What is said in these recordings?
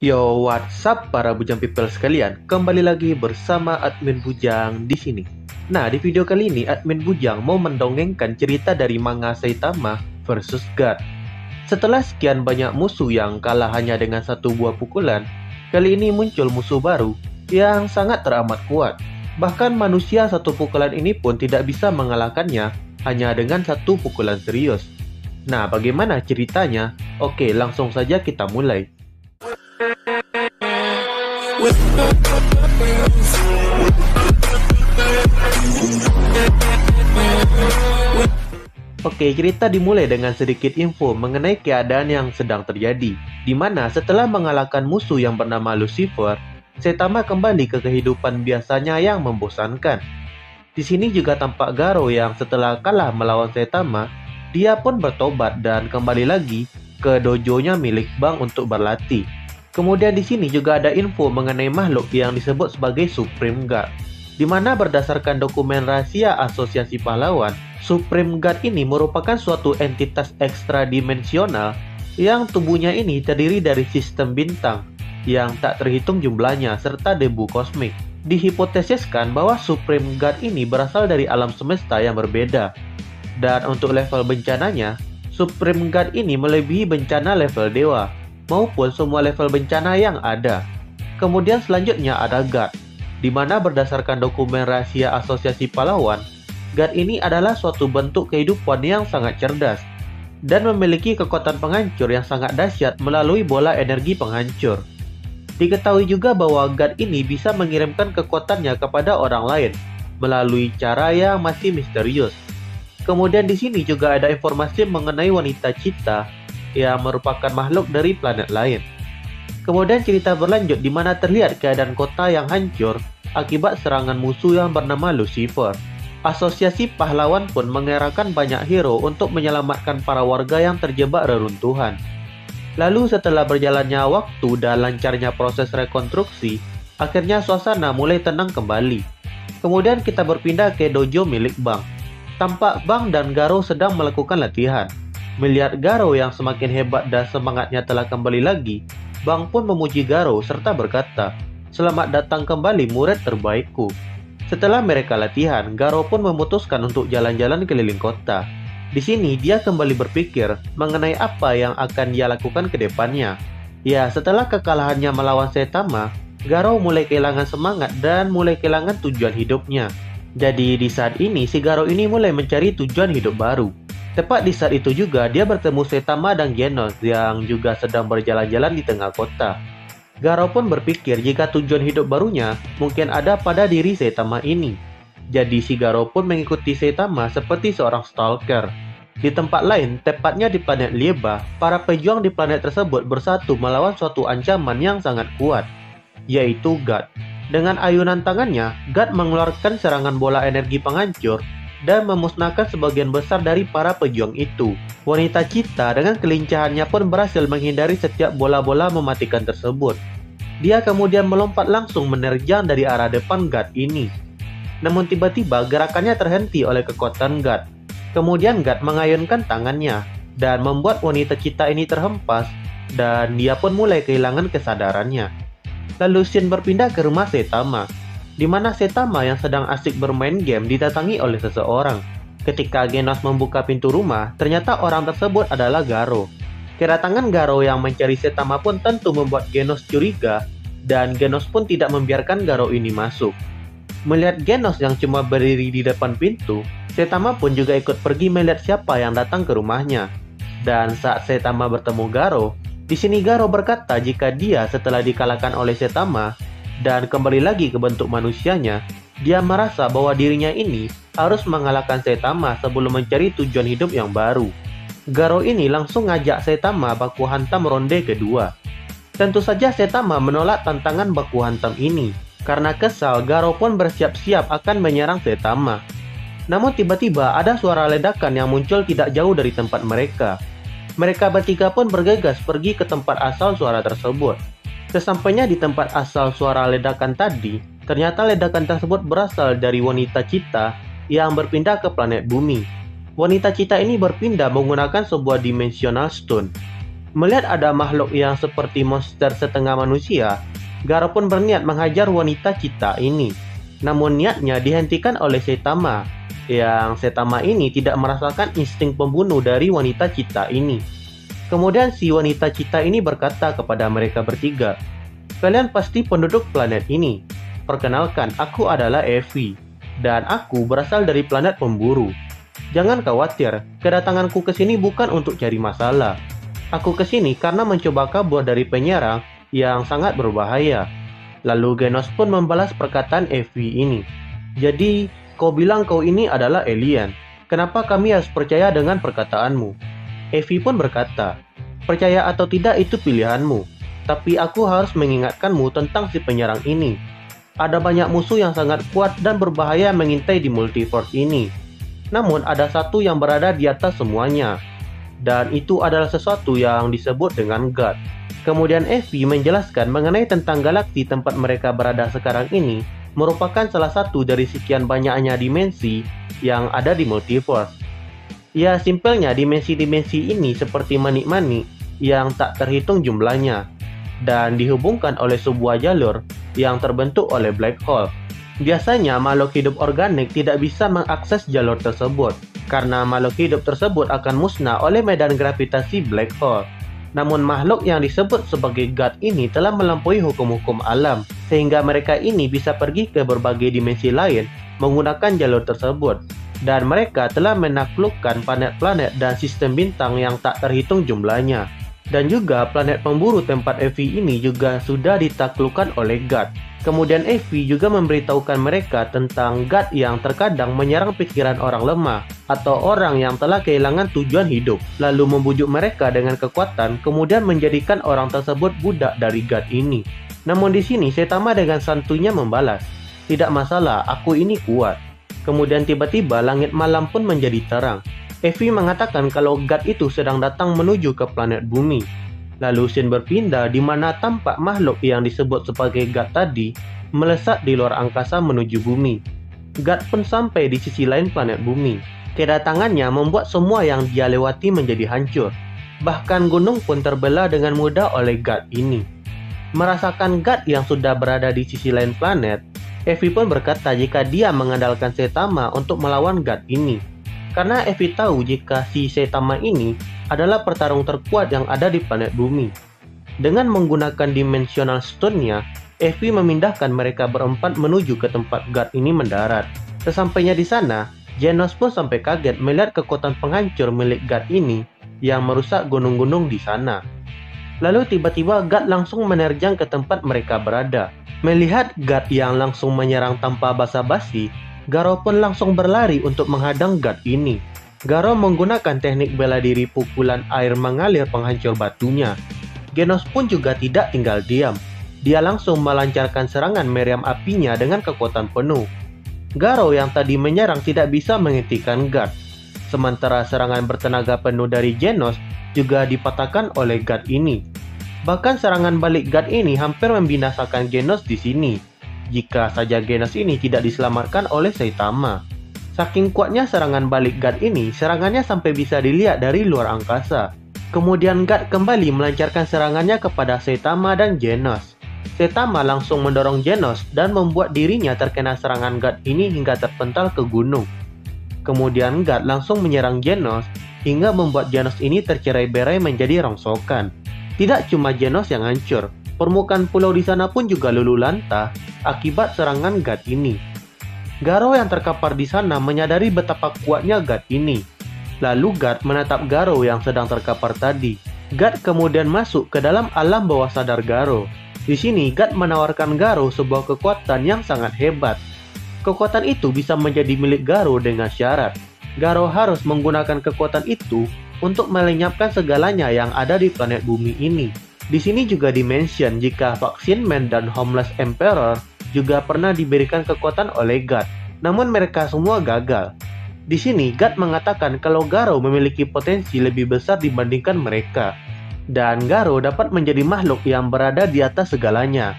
Yo, what's up para Bujang people sekalian? Kembali lagi bersama admin Bujang di sini. Nah, di video kali ini admin Bujang mau mendongengkan cerita dari manga Saitama versus God. Setelah sekian banyak musuh yang kalah hanya dengan satu buah pukulan, kali ini muncul musuh baru yang sangat teramat kuat. Bahkan manusia satu pukulan ini pun tidak bisa mengalahkannya hanya dengan satu pukulan serius. Nah, bagaimana ceritanya? Oke, langsung saja kita mulai. Oke, cerita dimulai dengan sedikit info mengenai keadaan yang sedang terjadi, di mana setelah mengalahkan musuh yang bernama Lucifer, Saitama kembali ke kehidupan biasanya yang membosankan. Di sini juga tampak Garo yang setelah kalah melawan Saitama, dia pun bertobat dan kembali lagi ke dojonya milik Bang untuk berlatih. Kemudian di sini juga ada info mengenai makhluk yang disebut sebagai Supreme God, di mana berdasarkan dokumen rahasia Asosiasi Pahlawan, Supreme God ini merupakan suatu entitas ekstradimensional yang tubuhnya ini terdiri dari sistem bintang yang tak terhitung jumlahnya serta debu kosmik. Dihipotesiskan bahwa Supreme God ini berasal dari alam semesta yang berbeda. Dan untuk level bencananya, Supreme God ini melebihi bencana level dewa maupun semua level bencana yang ada. Kemudian selanjutnya ada God, di mana berdasarkan dokumen rahasia Asosiasi Pahlawan, God ini adalah suatu bentuk kehidupan yang sangat cerdas dan memiliki kekuatan penghancur yang sangat dahsyat melalui bola energi penghancur. Diketahui juga bahwa God ini bisa mengirimkan kekuatannya kepada orang lain melalui cara yang masih misterius. Kemudian di sini juga ada informasi mengenai wanita Cheetah yang merupakan makhluk dari planet lain. Kemudian cerita berlanjut di mana terlihat keadaan kota yang hancur akibat serangan musuh yang bernama Lucifer. Asosiasi Pahlawan pun mengerahkan banyak hero untuk menyelamatkan para warga yang terjebak reruntuhan. Lalu setelah berjalannya waktu dan lancarnya proses rekonstruksi, akhirnya suasana mulai tenang kembali. Kemudian kita berpindah ke dojo milik Bang. Tampak Bang dan Garo sedang melakukan latihan. Melihat Garo yang semakin hebat dan semangatnya telah kembali lagi, Bang pun memuji Garo serta berkata, "Selamat datang kembali murid terbaikku." Setelah mereka latihan, Garo pun memutuskan untuk jalan-jalan keliling kota. Di sini dia kembali berpikir mengenai apa yang akan dia lakukan ke depannya. Ya, setelah kekalahannya melawan Saitama, Garo mulai kehilangan semangat dan mulai kehilangan tujuan hidupnya. Jadi di saat ini si Garo ini mulai mencari tujuan hidup baru. Tepat di saat itu juga dia bertemu Saitama dan Genos yang juga sedang berjalan-jalan di tengah kota. Garo pun berpikir jika tujuan hidup barunya mungkin ada pada diri Saitama ini. Jadi si Garo pun mengikuti Saitama seperti seorang stalker. Di tempat lain, tepatnya di planet Lieba, para pejuang di planet tersebut bersatu melawan suatu ancaman yang sangat kuat, yaitu God. Dengan ayunan tangannya, God mengeluarkan serangan bola energi penghancur dan memusnahkan sebagian besar dari para pejuang itu. Wanita Cheetah dengan kelincahannya pun berhasil menghindari setiap bola-bola mematikan tersebut. Dia kemudian melompat langsung menerjang dari arah depan God ini. Namun tiba-tiba gerakannya terhenti oleh kekuatan God. Kemudian God mengayunkan tangannya dan membuat wanita Cheetah ini terhempas dan dia pun mulai kehilangan kesadarannya. Lalu scene berpindah ke rumah Saitama, di mana Saitama yang sedang asik bermain game didatangi oleh seseorang. Ketika Genos membuka pintu rumah, ternyata orang tersebut adalah Garo. Kedatangan Garo yang mencari Saitama pun tentu membuat Genos curiga, dan Genos pun tidak membiarkan Garo ini masuk. Melihat Genos yang cuma berdiri di depan pintu, Saitama pun juga ikut pergi melihat siapa yang datang ke rumahnya. Dan saat Saitama bertemu Garo, di sini Garo berkata jika dia setelah dikalahkan oleh Saitama dan kembali lagi ke bentuk manusianya, dia merasa bahwa dirinya ini harus mengalahkan Saitama sebelum mencari tujuan hidup yang baru. Garo ini langsung ngajak Saitama baku hantam ronde kedua. Tentu saja Saitama menolak tantangan baku hantam ini. Karena kesal, Garo pun bersiap-siap akan menyerang Saitama. Namun tiba-tiba ada suara ledakan yang muncul tidak jauh dari tempat mereka. Mereka bertiga pun bergegas pergi ke tempat asal suara tersebut. Sesampainya di tempat asal suara ledakan tadi, ternyata ledakan tersebut berasal dari wanita Cheetah yang berpindah ke planet bumi. Wanita Cheetah ini berpindah menggunakan sebuah dimensional stone. Melihat ada makhluk yang seperti monster setengah manusia, Garo pun berniat menghajar wanita cita ini. Namun niatnya dihentikan oleh Saitama, yang Saitama ini tidak merasakan insting pembunuh dari wanita cita ini. Kemudian si wanita cita ini berkata kepada mereka bertiga, "Kalian pasti penduduk planet ini. Perkenalkan, aku adalah Evi, dan aku berasal dari planet pemburu. Jangan khawatir, kedatanganku ke sini bukan untuk cari masalah. Aku ke sini karena mencoba kabur dari penyerang yang sangat berbahaya." Lalu Genos pun membalas perkataan Evi ini. "Jadi, kau bilang kau ini adalah alien. Kenapa kami harus percaya dengan perkataanmu?" Evi pun berkata, "Percaya atau tidak itu pilihanmu. Tapi aku harus mengingatkanmu tentang si penyerang ini. Ada banyak musuh yang sangat kuat dan berbahaya mengintai di multiverse ini. Namun ada satu yang berada di atas semuanya. Dan itu adalah sesuatu yang disebut dengan God." Kemudian Evi menjelaskan mengenai tentang galaksi tempat mereka berada sekarang ini merupakan salah satu dari sekian banyaknya dimensi yang ada di multiverse. Ya, simpelnya dimensi-dimensi ini seperti manik-manik yang tak terhitung jumlahnya dan dihubungkan oleh sebuah jalur yang terbentuk oleh black hole. Biasanya makhluk hidup organik tidak bisa mengakses jalur tersebut karena makhluk hidup tersebut akan musnah oleh medan gravitasi black hole. Namun makhluk yang disebut sebagai God ini telah melampaui hukum-hukum alam, sehingga mereka ini bisa pergi ke berbagai dimensi lain menggunakan jalur tersebut. Dan mereka telah menaklukkan planet-planet dan sistem bintang yang tak terhitung jumlahnya. Dan juga planet pemburu tempat Evi ini juga sudah ditaklukkan oleh God. Kemudian Evi juga memberitahukan mereka tentang God yang terkadang menyerang pikiran orang lemah atau orang yang telah kehilangan tujuan hidup, lalu membujuk mereka dengan kekuatan, kemudian menjadikan orang tersebut budak dari God ini. Namun di sini Saitama dengan santuinya membalas, "Tidak masalah, aku ini kuat." Kemudian tiba-tiba langit malam pun menjadi terang. Evi mengatakan kalau God itu sedang datang menuju ke planet bumi. Lalu scene berpindah di mana tampak makhluk yang disebut sebagai God tadi melesat di luar angkasa menuju bumi. God pun sampai di sisi lain planet bumi. Kedatangannya membuat semua yang dia lewati menjadi hancur. Bahkan gunung pun terbelah dengan mudah oleh God ini. Merasakan God yang sudah berada di sisi lain planet, Evi pun berkata jika dia mengandalkan Saitama untuk melawan God ini. Karena Evi tahu jika si Saitama ini adalah pertarung terkuat yang ada di planet bumi. Dengan menggunakan Dimensional Stone-nya, Evi memindahkan mereka berempat menuju ke tempat God ini mendarat. Sesampainya di sana, Genos pun sampai kaget melihat kekuatan penghancur milik God ini yang merusak gunung-gunung di sana. Lalu tiba-tiba God langsung menerjang ke tempat mereka berada. Melihat God yang langsung menyerang tanpa basa-basi, Garo pun langsung berlari untuk menghadang God ini. Garo menggunakan teknik bela diri pukulan air mengalir penghancur batunya. Genos pun juga tidak tinggal diam. Dia langsung melancarkan serangan meriam apinya dengan kekuatan penuh. Garo yang tadi menyerang tidak bisa menghentikan God. Sementara serangan bertenaga penuh dari Genos juga dipatahkan oleh God ini. Bahkan serangan balik God ini hampir membinasakan Genos di sini. Jika saja Genos ini tidak diselamatkan oleh Saitama. Saking kuatnya serangan balik God ini, serangannya sampai bisa dilihat dari luar angkasa. Kemudian God kembali melancarkan serangannya kepada Saitama dan Genos. Saitama langsung mendorong Genos dan membuat dirinya terkena serangan God ini hingga terpental ke gunung. Kemudian God langsung menyerang Genos hingga membuat Genos ini tercerai-berai menjadi rongsokan. Tidak cuma Genos yang hancur, permukaan pulau di sana pun juga luluh lantah akibat serangan God ini. Garo yang terkapar di sana menyadari betapa kuatnya God ini. Lalu God menatap Garo yang sedang terkapar tadi. God kemudian masuk ke dalam alam bawah sadar Garo. Di sini God menawarkan Garo sebuah kekuatan yang sangat hebat. Kekuatan itu bisa menjadi milik Garo dengan syarat Garo harus menggunakan kekuatan itu untuk melenyapkan segalanya yang ada di planet bumi ini. Di sini juga dimention jika Vaccine Man dan Homeless Emperor juga pernah diberikan kekuatan oleh God, namun mereka semua gagal. Di sini God mengatakan kalau Garo memiliki potensi lebih besar dibandingkan mereka, dan Garo dapat menjadi makhluk yang berada di atas segalanya.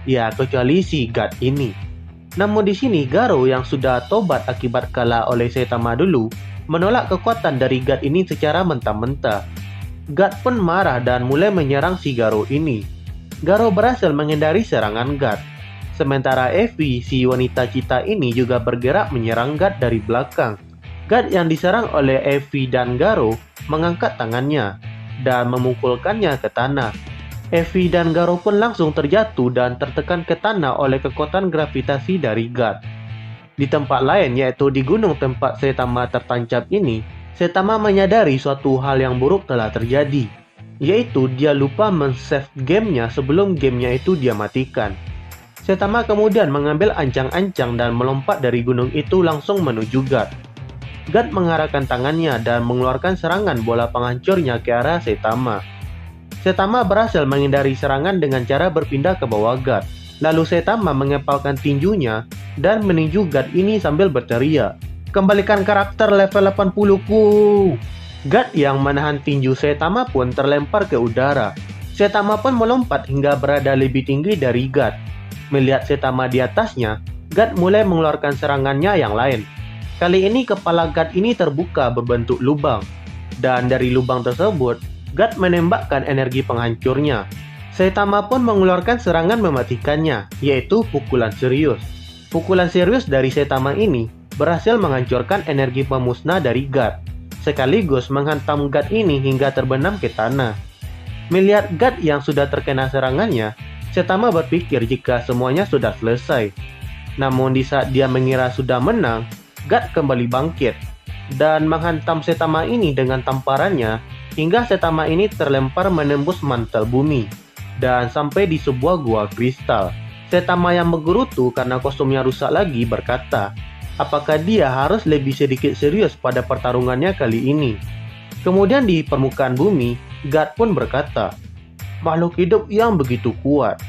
Ya, kecuali si God ini. Namun di sini Garo yang sudah tobat akibat kalah oleh Saitama dulu menolak kekuatan dari God ini secara mentah-mentah. God pun marah dan mulai menyerang si Garo ini. Garo berhasil menghindari serangan God. Sementara Evie, si wanita cita ini juga bergerak menyerang God dari belakang. God yang diserang oleh Evie dan Garo mengangkat tangannya dan memukulkannya ke tanah. Evie dan Garo pun langsung terjatuh dan tertekan ke tanah oleh kekuatan gravitasi dari God. Di tempat lain, yaitu di gunung tempat Saitama tertancap ini, Saitama menyadari suatu hal yang buruk telah terjadi, yaitu dia lupa men-save gamenya sebelum gamenya itu dia matikan. Saitama kemudian mengambil ancang-ancang dan melompat dari gunung itu langsung menuju God. God mengarahkan tangannya dan mengeluarkan serangan bola penghancurnya ke arah Saitama. Saitama berhasil menghindari serangan dengan cara berpindah ke bawah God. Lalu Saitama mengepalkan tinjunya dan meninju God ini sambil berteriak, "Kembalikan karakter level 80-ku!" God yang menahan tinju Saitama pun terlempar ke udara. Saitama pun melompat hingga berada lebih tinggi dari God. Melihat Saitama di atasnya, God mulai mengeluarkan serangannya yang lain. Kali ini kepala God ini terbuka berbentuk lubang. Dan dari lubang tersebut, God menembakkan energi penghancurnya. Saitama pun mengeluarkan serangan mematikannya, yaitu pukulan serius. Pukulan serius dari Saitama ini berhasil menghancurkan energi pemusnah dari God, sekaligus menghantam God ini hingga terbenam ke tanah. Melihat God yang sudah terkena serangannya, Saitama berpikir jika semuanya sudah selesai. Namun di saat dia mengira sudah menang, God kembali bangkit dan menghantam Saitama ini dengan tamparannya hingga Saitama ini terlempar menembus mantel bumi dan sampai di sebuah gua kristal. Saitama yang menggerutu karena kostumnya rusak lagi berkata, apakah dia harus lebih sedikit serius pada pertarungannya kali ini. Kemudian di permukaan bumi, God pun berkata, makhluk hidup yang begitu kuat,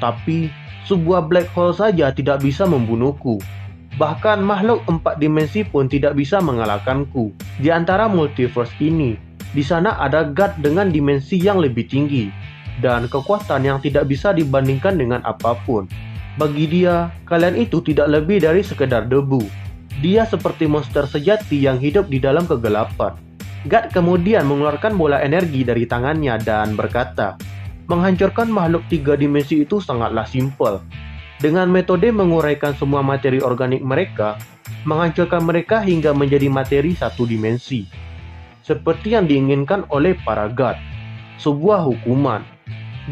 tapi sebuah black hole saja tidak bisa membunuhku. Bahkan makhluk 4 dimensi pun tidak bisa mengalahkanku. Di antara multiverse ini, di sana ada God dengan dimensi yang lebih tinggi dan kekuatan yang tidak bisa dibandingkan dengan apapun. Bagi dia, kalian itu tidak lebih dari sekedar debu. Dia seperti monster sejati yang hidup di dalam kegelapan. God kemudian mengeluarkan bola energi dari tangannya dan berkata, menghancurkan makhluk 3 dimensi itu sangatlah simpel. Dengan metode menguraikan semua materi organik mereka, menghancurkan mereka hingga menjadi materi 1 dimensi. Seperti yang diinginkan oleh para God. Sebuah hukuman.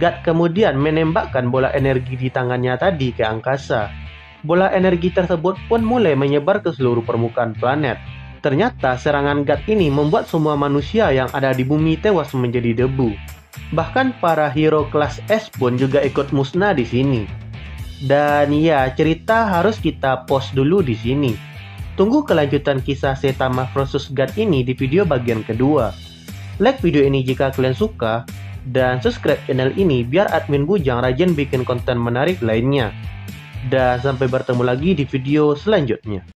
God kemudian menembakkan bola energi di tangannya tadi ke angkasa. Bola energi tersebut pun mulai menyebar ke seluruh permukaan planet. Ternyata serangan God ini membuat semua manusia yang ada di bumi tewas menjadi debu. Bahkan para hero kelas S pun juga ikut musnah di sini. Dan ya, cerita harus kita pause dulu di sini. Tunggu kelanjutan kisah Saitama vs God ini di video bagian kedua. Like video ini jika kalian suka, dan subscribe channel ini biar admin Bujang rajin bikin konten menarik lainnya. Dan sampai bertemu lagi di video selanjutnya.